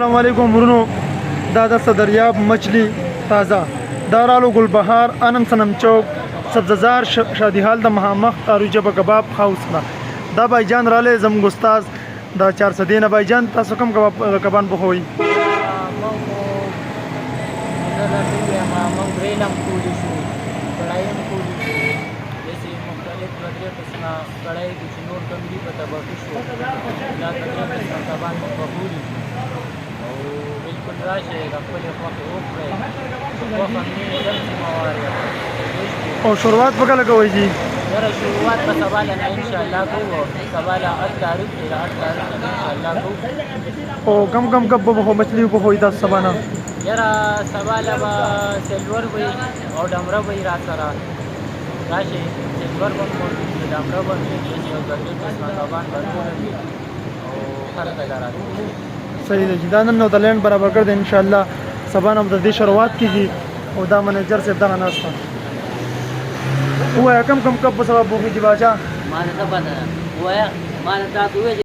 السلام علیکم ورونو دا د صدریاب مچھلی تازه دارالو گلبهار انم سنم چوک سبززار شادی حال د مهامخ اروجه کباب هاوس نه دا بایجان راله زموږ استاد دا 400 دینه بایجان تاسو کوم کبان بخوي او شروعات پکې لګوي جی یاره شروعات په سبا له ان شاء الله کوو سبا له 8 تاریخ ان شاء الله کوو او کم کب به مچھلی په خوې تاسو سبا نه یاره سبا له سلور وي او ډمره وي را سره راشي سلور په ډمره باندې یو ګرځي په سبا باندې او خرڅه راځي صحیح دی دا نن نو د لند برابر کړ دې ان شاء الله سبا نه د دې شروعات کیږي او دا منیجر سے دغه ناسته هو کم کب په سبب بوخي دی باچا ما نه پته وایا ما نه تاسو